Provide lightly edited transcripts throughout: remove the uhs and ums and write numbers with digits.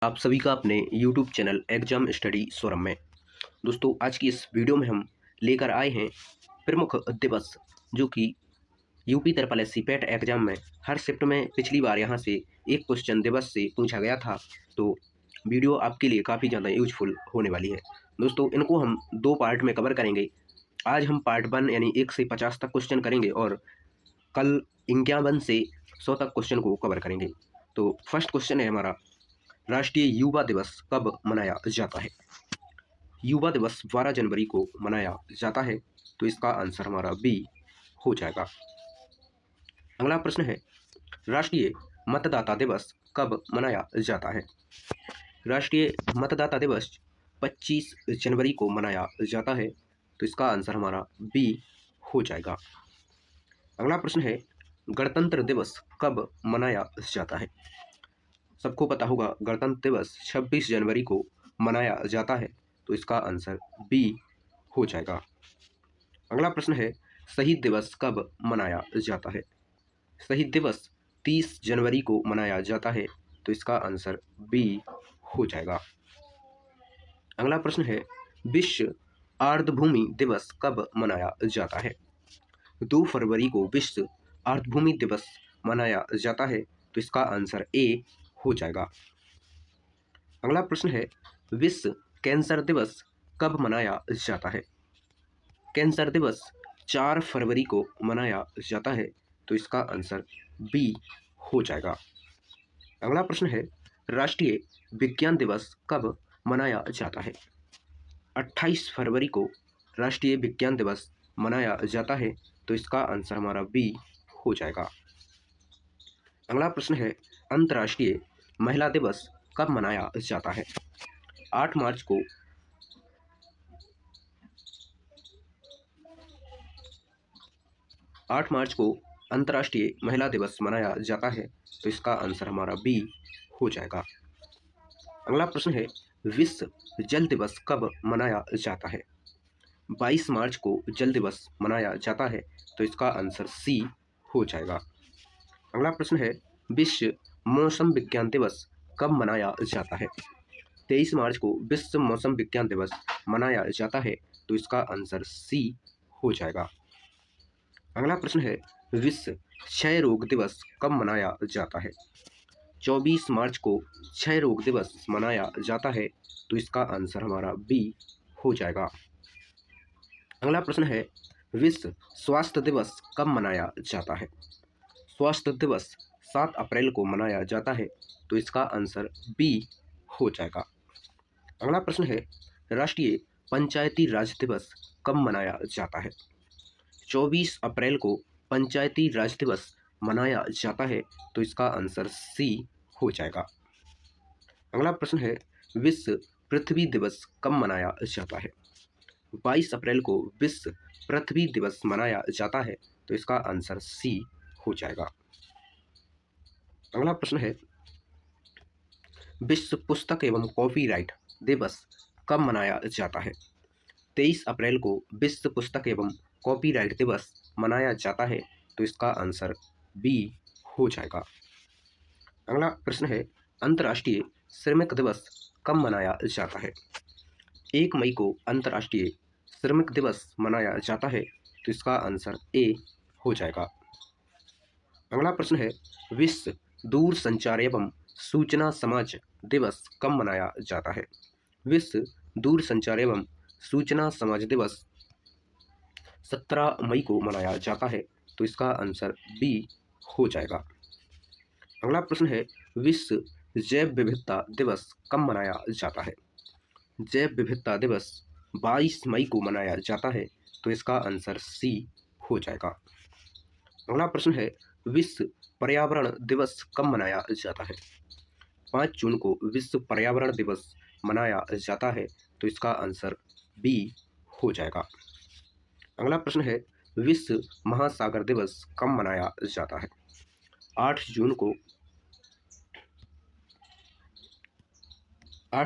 आप सभी का अपने YouTube channel exam study forum में। दोस्तों, आज की इस वीडियो में हम लेकर आए हैं प्रमुख दिवस, जो कि यूपी ट्रिपल एससी पेट एग्जाम में हर शिफ्ट में पिछली बार यहाँ से एक क्वेश्चन दिवस से पूछा गया था। तो वीडियो आपके लिए काफ़ी ज़्यादा यूजफुल होने वाली है। दोस्तों, इनको हम दो पार्ट में कवर करेंगे। आज हम पार्ट 1 यानी 1 से 50 तक क्वेश्चन करेंगे और कल 51 से 100 तक क्वेश्चन को कवर करेंगे। तो फर्स्ट क्वेश्चन है हमारा, राष्ट्रीय युवा दिवस कब मनाया जाता है? युवा दिवस 12 जनवरी को मनाया जाता है, तो इसका आंसर हमारा बी हो जाएगा। अगला प्रश्न है, राष्ट्रीय मतदाता दिवस कब मनाया जाता है? राष्ट्रीय मतदाता दिवस 25 जनवरी को मनाया जाता है, तो इसका आंसर हमारा बी हो जाएगा। अगला प्रश्न है, गणतंत्र दिवस कब मनाया जाता है? सबको पता होगा, गणतंत्र दिवस 26 जनवरी को मनाया जाता है, तो इसका आंसर बी हो जाएगा। अगला प्रश्न है, शहीद दिवस कब मनाया जाता है? शहीद दिवस 30 जनवरी को मनाया जाता है, तो इसका आंसर बी हो जाएगा। अगला प्रश्न है, विश्व आर्द्रभूमि दिवस कब मनाया जाता है? 2 फरवरी को विश्व आर्द्रभूमि दिवस मनाया जाता है, तो इसका आंसर ए हो जाएगा। अगला प्रश्न है, विश्व कैंसर दिवस कब मनाया जाता है? कैंसर दिवस 4 फरवरी को मनाया जाता है, तो इसका आंसर बी हो जाएगा। अगला प्रश्न है, राष्ट्रीय विज्ञान दिवस कब मनाया जाता है? 28 फरवरी को राष्ट्रीय विज्ञान दिवस मनाया जाता है, तो इसका आंसर हमारा बी हो जाएगा। अगला प्रश्न है, अंतर्राष्ट्रीय महिला दिवस कब मनाया जाता है? 8 मार्च को 8 मार्च को अंतर्राष्ट्रीय महिला दिवस मनाया जाता है, तो इसका आंसर हमारा बी हो जाएगा। अगला प्रश्न है, विश्व जल दिवस कब मनाया जाता है? 22 मार्च को जल दिवस मनाया जाता है, तो इसका आंसर सी हो जाएगा। अगला प्रश्न है, विश्व मौसम विज्ञान दिवस कब मनाया जाता है? 23 मार्च को विश्व मौसम विज्ञान दिवस मनाया जाता है, तो इसका आंसर सी हो जाएगा। अगला प्रश्न है, विश्व क्षय रोग दिवस कब मनाया जाता है? 24 मार्च को क्षय रोग दिवस मनाया जाता है, तो इसका आंसर हमारा बी हो जाएगा। अगला प्रश्न है, विश्व स्वास्थ्य दिवस कब मनाया जाता है? स्वास्थ्य दिवस 7 अप्रैल को मनाया जाता है, तो इसका आंसर बी हो जाएगा। अगला प्रश्न है, राष्ट्रीय पंचायती राज दिवस कब मनाया जाता है? 24 अप्रैल को पंचायती राज दिवस मनाया जाता है, तो इसका आंसर सी हो जाएगा। अगला प्रश्न है, विश्व पृथ्वी दिवस कब मनाया जाता है? 22 अप्रैल को विश्व पृथ्वी दिवस मनाया जाता है, तो इसका आंसर सी हो जाएगा। अगला प्रश्न है, विश्व पुस्तक एवं कॉपीराइट दिवस कब मनाया जाता है? 23 अप्रैल को विश्व पुस्तक एवं कॉपीराइट दिवस मनाया जाता है, तो इसका आंसर बी हो जाएगा। अगला प्रश्न है, अंतर्राष्ट्रीय श्रमिक दिवस कब मनाया जाता है? 1 मई को अंतर्राष्ट्रीय श्रमिक दिवस मनाया जाता है, तो इसका आंसर ए हो जाएगा। अगला प्रश्न है, विश्व दूरसंचार एवं सूचना समाज दिवस कब मनाया जाता है? विश्व दूरसंचार एवं सूचना समाज दिवस 17 मई को मनाया जाता है, तो इसका आंसर बी हो जाएगा। अगला प्रश्न है, विश्व जैव विविधता दिवस कब मनाया जाता है? जैव विविधता दिवस 22 मई को मनाया जाता है, तो इसका आंसर सी हो जाएगा। अगला प्रश्न है, विश्व पर्यावरण दिवस कब मनाया जाता है? 5 जून को विश्व पर्यावरण दिवस मनाया जाता है, तो इसका आंसर बी हो जाएगा। अगला प्रश्न है, विश्व महासागर दिवस कब मनाया जाता है? 8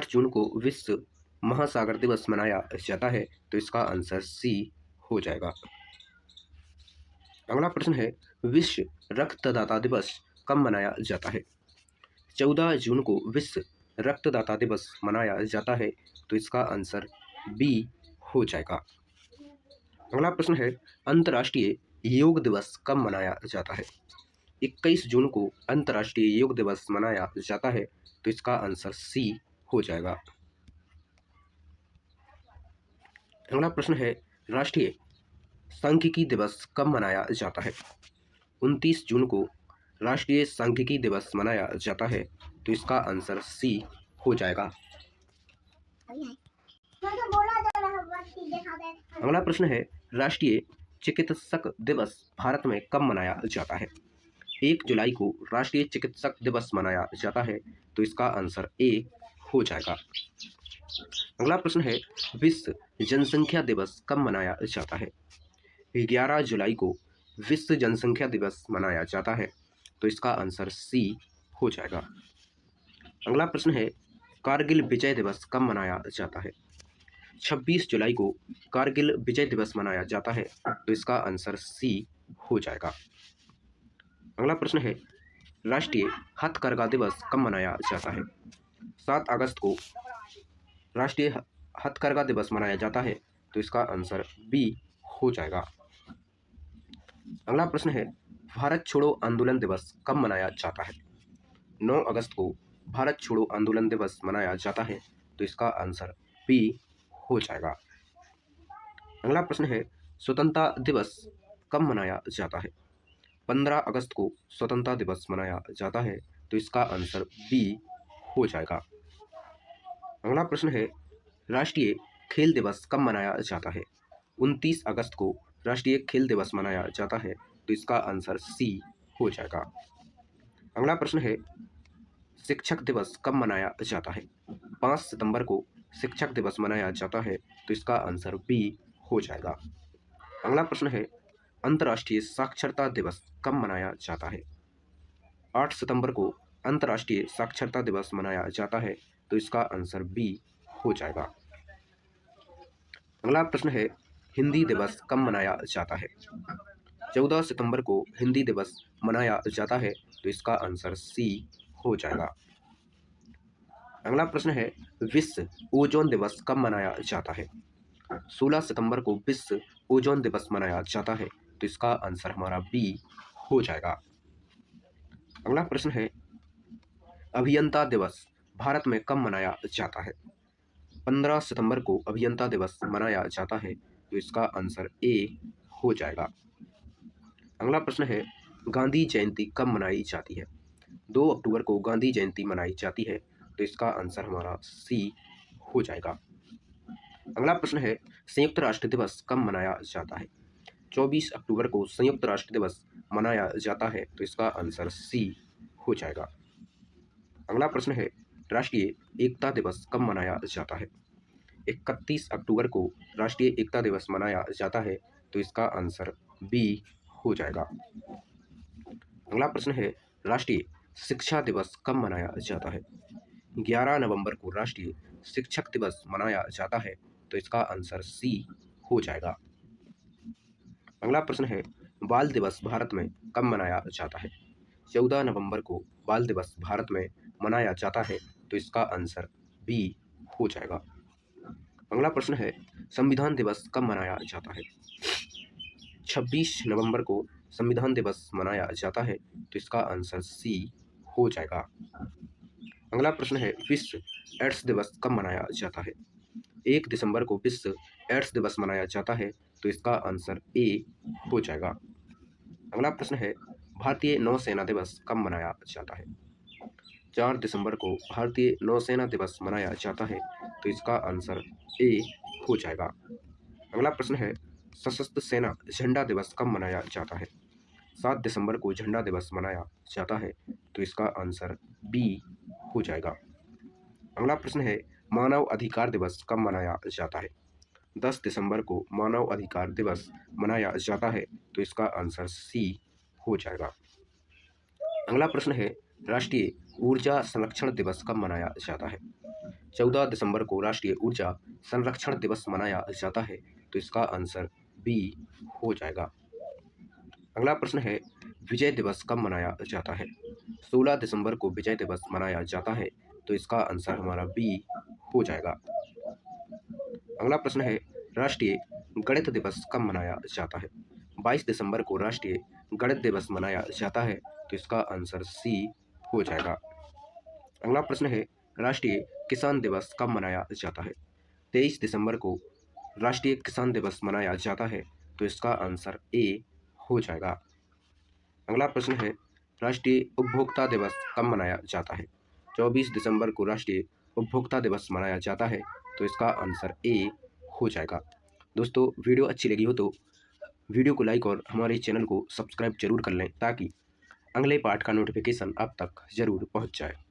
जून को विश्व महासागर दिवस मनाया जाता है, तो इसका आंसर सी हो जाएगा। अगला प्रश्न है, विश्व रक्तदाता दिवस कब मनाया जाता है? 14 जून को विश्व रक्तदाता दिवस मनाया जाता है? तो इसका आंसर बी हो जाएगा। अगला प्रश्न है, अंतर्राष्ट्रीय योग दिवस कब मनाया जाता है? 21 जून को अंतर्राष्ट्रीय योग दिवस मनाया जाता है, तो इसका आंसर सी हो जाएगा। अगला प्रश्न है, राष्ट्रीय सांख्यिकी दिवस कब मनाया जाता है? 29 जून को राष्ट्रीय सांख्यिकी दिवस मनाया जाता है, तो इसका आंसर सी हो जाएगा। अगला प्रश्न है, राष्ट्रीय चिकित्सक दिवस भारत में कब मनाया जाता है? 1 जुलाई को राष्ट्रीय चिकित्सक दिवस मनाया जाता है, तो इसका आंसर ए हो जाएगा। अगला प्रश्न है, विश्व जनसंख्या दिवस कब मनाया जाता है? 11 जुलाई को विश्व जनसंख्या दिवस मनाया जाता है, तो इसका आंसर सी हो जाएगा। अगला प्रश्न है, कारगिल विजय दिवस कब मनाया जाता है? 26 जुलाई को कारगिल विजय दिवस मनाया जाता है, तो इसका आंसर सी हो जाएगा। अगला प्रश्न है, राष्ट्रीय हथकरघा दिवस कब मनाया जाता है? 7 अगस्त को राष्ट्रीय हथकरघा दिवस मनाया जाता है, तो इसका आंसर बी हो जाएगा। अगला प्रश्न है, भारत छोड़ो आंदोलन दिवस कब मनाया जाता है? 9 अगस्त को भारत छोड़ो आंदोलन दिवस मनाया जाता है, तो इसका आंसर बी हो जाएगा। अगला प्रश्न है, स्वतंत्रता दिवस कब मनाया जाता है? 15 अगस्त को स्वतंत्रता दिवस मनाया जाता है, तो इसका आंसर बी हो जाएगा। अगला प्रश्न है, राष्ट्रीय खेल दिवस कब मनाया जाता है? 29 अगस्त को राष्ट्रीय खेल दिवस मनाया जाता है, तो इसका आंसर सी हो जाएगा। अगला प्रश्न है, शिक्षक दिवस कब मनाया जाता है? 5 सितंबर को शिक्षक दिवस मनाया जाता है, तो इसका आंसर बी हो जाएगा। अगला प्रश्न है, अंतर्राष्ट्रीय साक्षरता दिवस कब मनाया जाता है? 8 सितंबर को अंतर्राष्ट्रीय साक्षरता दिवस मनाया जाता है, तो इसका आंसर बी हो जाएगा। अगला प्रश्न है, हिंदी दिवस कब मनाया जाता है? 14 सितंबर को हिंदी दिवस मनाया जाता है, तो इसका आंसर सी हो जाएगा। अगला प्रश्न है, विश्व ओजोन दिवस कब मनाया जाता है? 16 सितंबर को विश्व ओजोन दिवस मनाया जाता है, तो इसका आंसर हमारा बी हो जाएगा। अगला प्रश्न है, अभियंता दिवस भारत में कब मनाया जाता है? 15 सितंबर को अभियंता दिवस मनाया जाता है, तो इसका आंसर ए हो जाएगा। अगला प्रश्न है, गांधी जयंती कब मनाई जाती है? 2 अक्टूबर को गांधी जयंती मनाई जाती है, तो इसका आंसर हमारा सी हो जाएगा। अगला प्रश्न है, संयुक्त राष्ट्र दिवस कब मनाया जाता है? 24 अक्टूबर को संयुक्त राष्ट्र दिवस मनाया जाता है, तो इसका आंसर सी हो जाएगा। अगला प्रश्न है, राष्ट्रीय एकता दिवस कब मनाया जाता है? 31 अक्टूबर को राष्ट्रीय एकता दिवस मनाया जाता है, तो इसका आंसर बी हो जाएगा। अगला प्रश्न है, राष्ट्रीय शिक्षा दिवस कब मनाया जाता है? 11 नवंबर को राष्ट्रीय शिक्षक दिवस मनाया जाता है, तो इसका आंसर सी हो जाएगा। अगला प्रश्न है, बाल दिवस भारत में कब मनाया जाता है? 14 नवंबर को बाल दिवस भारत में मनाया जाता है, तो इसका आंसर बी हो जाएगा। अगला प्रश्न है, संविधान दिवस कब मनाया जाता है? 26 नवंबर को संविधान दिवस मनाया जाता है, तो इसका आंसर सी हो जाएगा। अगला प्रश्न है, विश्व एड्स दिवस कब मनाया जाता है? 1 दिसंबर को विश्व एड्स दिवस मनाया जाता है, तो इसका आंसर ए हो जाएगा। अगला प्रश्न है, भारतीय नौसेना दिवस कब मनाया जाता है? 4 दिसंबर को भारतीय नौसेना दिवस मनाया जाता है, तो इसका आंसर ए हो जाएगा। अगला प्रश्न है, सशस्त्र सेना झंडा दिवस कब मनाया जाता है? 7 दिसंबर को झंडा दिवस मनाया जाता है, तो इसका आंसर बी हो जाएगा। अगला प्रश्न है, मानव अधिकार दिवस कब मनाया जाता है? 10 दिसंबर को मानव अधिकार दिवस मनाया जाता है, तो इसका आंसर सी हो जाएगा। अगला प्रश्न है, राष्ट्रीय ऊर्जा संरक्षण दिवस कब मनाया जाता है? 14 दिसंबर को राष्ट्रीय ऊर्जा संरक्षण दिवस मनाया जाता है, तो इसका आंसर बी हो जाएगा। अगला प्रश्न है, विजय दिवस कब मनाया जाता है? 16 दिसंबर को विजय दिवस मनाया जाता है, तो इसका आंसर हमारा बी हो जाएगा। अगला प्रश्न है, राष्ट्रीय गणित दिवस कब मनाया जाता है? 22 दिसंबर को राष्ट्रीय गणित दिवस मनाया जाता है, तो इसका आंसर सी हो जाएगा। अगला प्रश्न है, राष्ट्रीय किसान दिवस कब मनाया जाता है? 23 दिसंबर को राष्ट्रीय किसान दिवस मनाया जाता है, तो इसका आंसर ए हो जाएगा। अगला प्रश्न है, राष्ट्रीय उपभोक्ता दिवस कब मनाया जाता है? 24 दिसंबर को राष्ट्रीय उपभोक्ता दिवस मनाया जाता है, तो इसका आंसर ए हो जाएगा। दोस्तों, वीडियो अच्छी लगी हो तो वीडियो को लाइक और हमारे चैनल को सब्सक्राइब जरूर कर लें, ताकि अगले पार्ट का नोटिफिकेशन आप तक जरूर पहुंच जाए।